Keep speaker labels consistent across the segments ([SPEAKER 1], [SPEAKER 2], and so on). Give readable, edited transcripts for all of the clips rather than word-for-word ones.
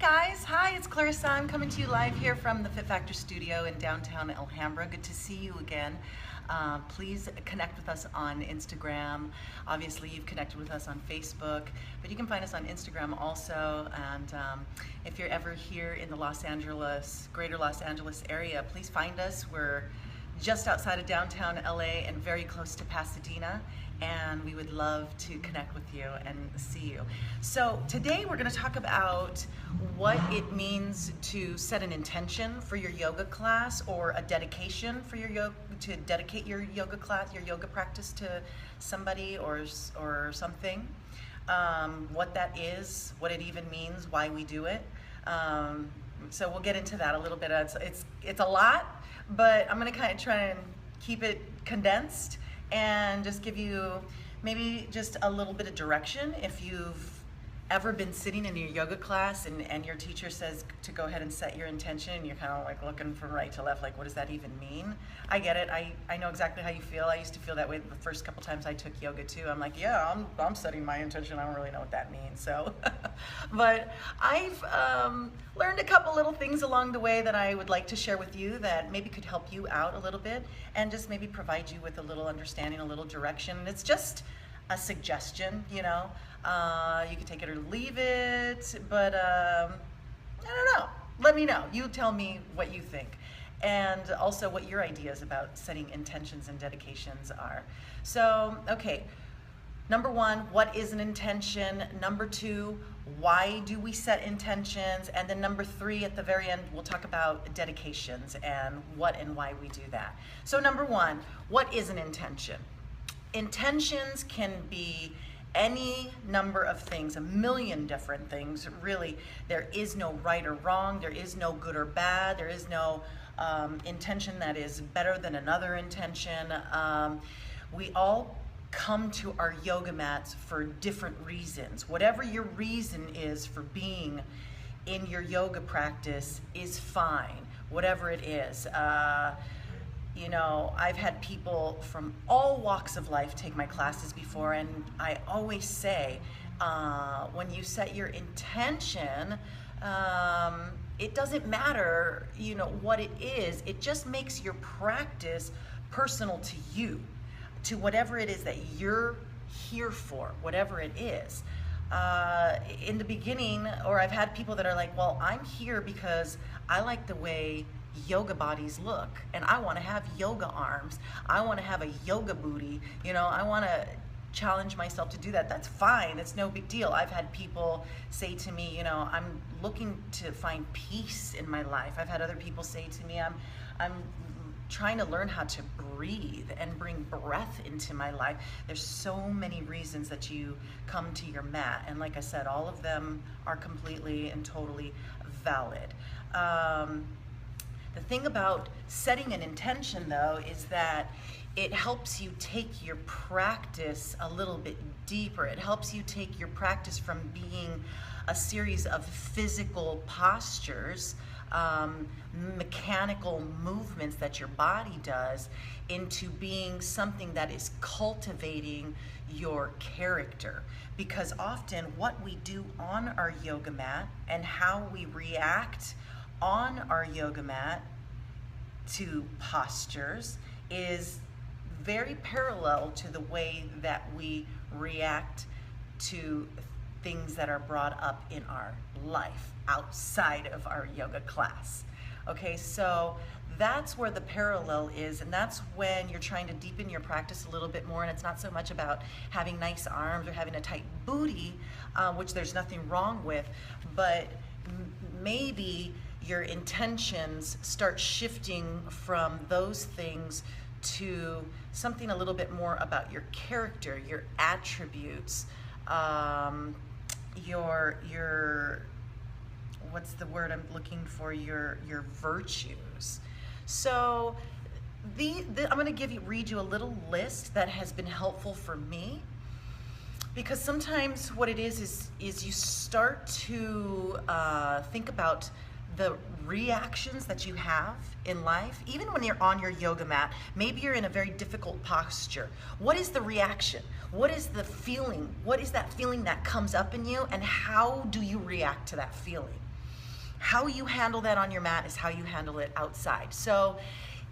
[SPEAKER 1] guys, hi, it's Clarissa. I'm coming to you live here from the Fit Factor studio in downtown Alhambra. Good to see you again. Please connect with us on Instagram. Obviously, you've connected with us on Facebook, but you can find us on Instagram also. And if you're ever here in the greater Los Angeles area, please find us. We're just outside of downtown LA and very close to Pasadena, and we would love to connect with you and see you. So today we're going to talk about what it means to set an intention for your yoga class, or a dedication for your yoga, to dedicate your yoga class, your yoga practice to somebody or something. What that is, what it even means, why we do it. So we'll get into that a little bit. It's a lot, but I'm going to kind of try and keep it condensed and just give you maybe just a little bit of direction. If you've ever been sitting in your yoga class and your teacher says to go ahead and set your intention, and you're kind of like looking from right to left, like, what does that even mean? I get it. I know exactly how you feel. I used to feel that way the first couple times I took yoga too. I'm like, yeah, I'm setting my intention. I don't really know what that means. So, but I've learned a couple little things along the way that I would like to share with you that maybe could help you out a little bit and just maybe provide you with a little understanding, a little direction. And it's just a suggestion, you know. You can take it or leave it, but I don't know. Let me know. You tell me what you think, and also what your ideas about setting intentions and dedications are. So, okay, number one, what is an intention? Number two, why do we set intentions? And then number three, at the very end, we'll talk about dedications and what and why we do that. So number one, what is an intention? Intentions can be any number of things, a million different things, really. There is no right or wrong, there is no good or bad, there is no intention that is better than another intention. We all come to our yoga mats for different reasons. Whatever your reason is for being in your yoga practice is fine, whatever it is. You know, I've had people from all walks of life take my classes before, and I always say, when you set your intention, it doesn't matter, you know, what it is. It just makes your practice personal to you, to whatever it is that you're here for, whatever it is. In the beginning, or I've had people that are like, well, I'm here because I like the way yoga bodies look, and I want to have yoga arms, I want to have a yoga booty, you know, I want to challenge myself to do that. That's fine, it's no big deal. I've had people say to me, you know, I'm looking to find peace in my life. I've had other people say to me, I'm trying to learn how to breathe and bring breath into my life. There's so many reasons that you come to your mat, and like I said, all of them are completely and totally valid. The thing about setting an intention, though, is that it helps you take your practice a little bit deeper. It helps you take your practice from being a series of physical postures, mechanical movements that your body does, into being something that is cultivating your character. Because often what we do on our yoga mat and how we react on our yoga mat to postures is very parallel to the way that we react to things that are brought up in our life outside of our yoga class. Okay, so that's where the parallel is, and that's when you're trying to deepen your practice a little bit more, and it's not so much about having nice arms or having a tight booty, which there's nothing wrong with, but maybe your intentions start shifting from those things to something a little bit more about your character, your attributes, your what's the word I'm looking for, your virtues. So I'm going to read you a little list that has been helpful for me, because sometimes what it is you start to think about the reactions that you have in life, even when you're on your yoga mat. Maybe you're in a very difficult posture. What is the reaction? What is the feeling? What is that feeling that comes up in you, and how do you react to that feeling? How you handle that on your mat is how you handle it outside. So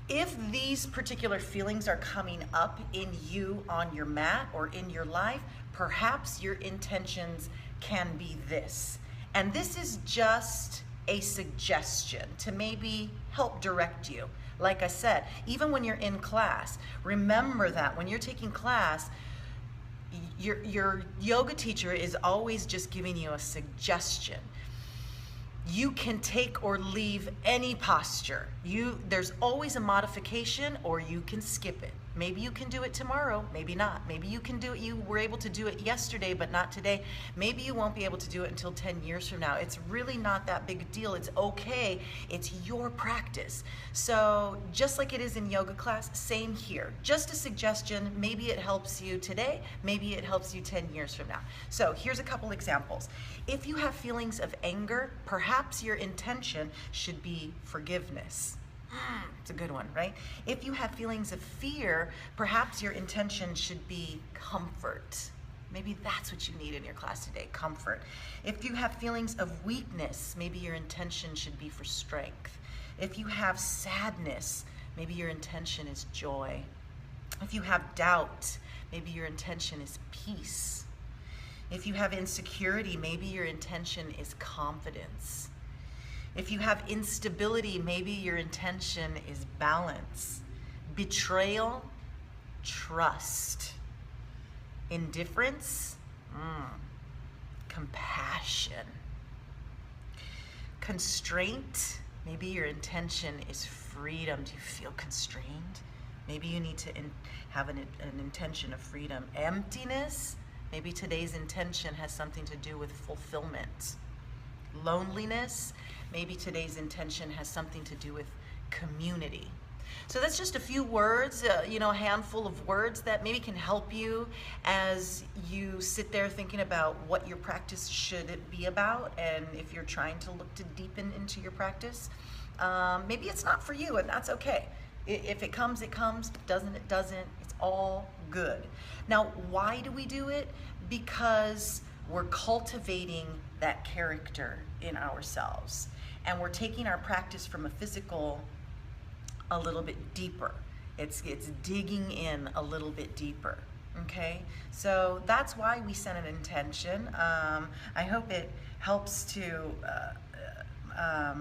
[SPEAKER 1] if these particular feelings are coming up in you on your mat or in your life, perhaps your intentions can be this. And this is just a suggestion to maybe help direct you. Like I said, even when you're in class, remember that when you're taking class, your yoga teacher is always just giving you a suggestion. You can take or leave any posture. There's always a modification, or you can skip it. Maybe you can do it tomorrow, maybe not. Maybe you can do it, you were able to do it yesterday, but not today. Maybe you won't be able to do it until 10 years from now. It's really not that big a deal. It's okay. It's your practice. So just like it is in yoga class, same here. Just a suggestion. Maybe it helps you today. Maybe it helps you 10 years from now. So here's a couple examples. If you have feelings of anger, perhaps your intention should be forgiveness. It's a good one, right? If you have feelings of fear, perhaps your intention should be comfort. Maybe that's what you need in your class today, comfort. If you have feelings of weakness, maybe your intention should be for strength. If you have sadness, maybe your intention is joy. If you have doubt, maybe your intention is peace. If you have insecurity, maybe your intention is confidence. If you have instability, maybe your intention is balance. Betrayal, trust. Indifference, compassion. Constraint, maybe your intention is freedom. Do you feel constrained? Maybe you need to have an intention of freedom. Emptiness, maybe today's intention has something to do with fulfillment. Loneliness, maybe today's intention has something to do with community. So that's just a few words, a handful of words that maybe can help you as you sit there thinking about what your practice should be about, and if you're trying to look to deepen into your practice. Maybe it's not for you, and that's okay. If it comes, it comes. If it doesn't, it doesn't. It's all good. Now, why do we do it? Because we're cultivating that character in ourselves, and we're taking our practice from a physical a little bit deeper. It's digging in a little bit deeper. Okay, so that's why we set an intention. I hope it helps to I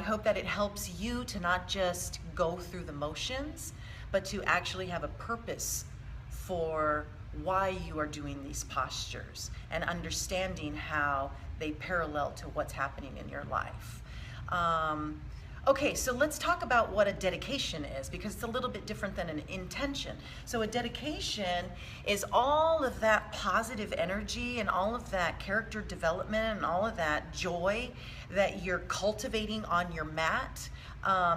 [SPEAKER 1] hope that it helps you to not just go through the motions, but to actually have a purpose for why you are doing these postures and understanding how they parallel to what's happening in your life. Okay, so let's talk about what a dedication is, because it's a little bit different than an intention. So a dedication is all of that positive energy and all of that character development and all of that joy that you're cultivating on your mat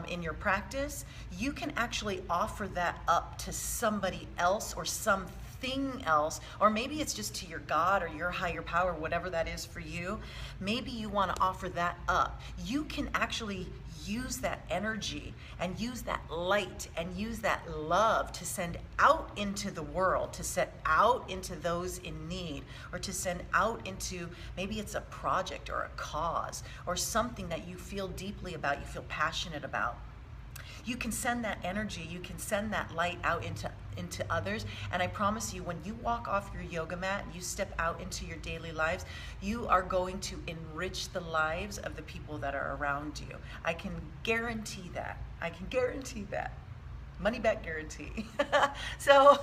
[SPEAKER 1] in your practice. You can actually offer that up to somebody else or something else, or maybe it's just to your God or your higher power, whatever that is for you. Maybe you want to offer that up. You can actually use that energy and use that light and use that love to send out into the world, to set out into those in need, or to send out into, maybe it's a project or a cause or something that you feel deeply about, you feel passionate about. You can send that energy, you can send that light out into others, and I promise you, when you walk off your yoga mat and you step out into your daily lives, you are going to enrich the lives of the people that are around you. I can guarantee that. I can guarantee that. Money back guarantee. So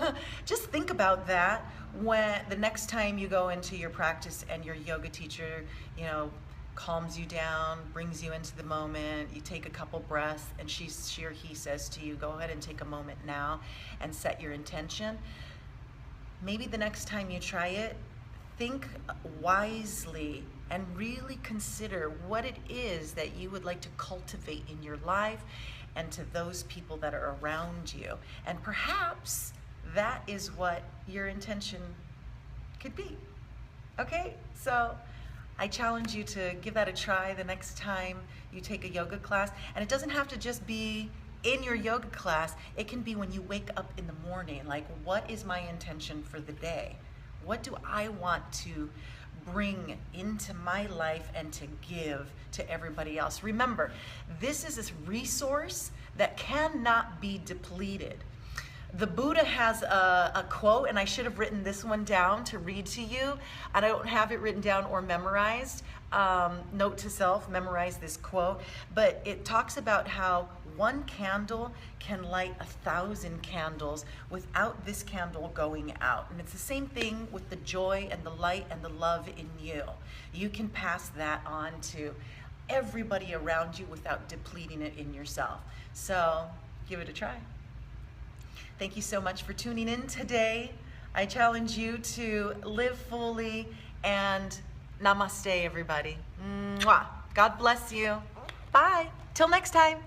[SPEAKER 1] just think about that when the next time you go into your practice and your yoga teacher, calms you down, brings you into the moment, you take a couple breaths, and she or he says to you, go ahead and take a moment now and set your intention. Maybe the next time you try it, think wisely and really consider what it is that you would like to cultivate in your life and to those people that are around you. And perhaps that is what your intention could be. Okay, so I challenge you to give that a try the next time you take a yoga class. And it doesn't have to just be in your yoga class. It can be when you wake up in the morning. Like, what is my intention for the day? What do I want to bring into my life and to give to everybody else. Remember, this is this resource that cannot be depleted. The Buddha has a quote, and I should have written this one down to read to you, and I don't have it written down or memorized. Note to self, memorize this quote. But it talks about how one candle can light 1,000 candles without this candle going out. And it's the same thing with the joy and the light and the love in you. You can pass that on to everybody around you without depleting it in yourself. So give it a try. Thank you so much for tuning in today. I challenge you to live fully, and namaste, everybody. Mwah. God bless you. Bye. Till next time.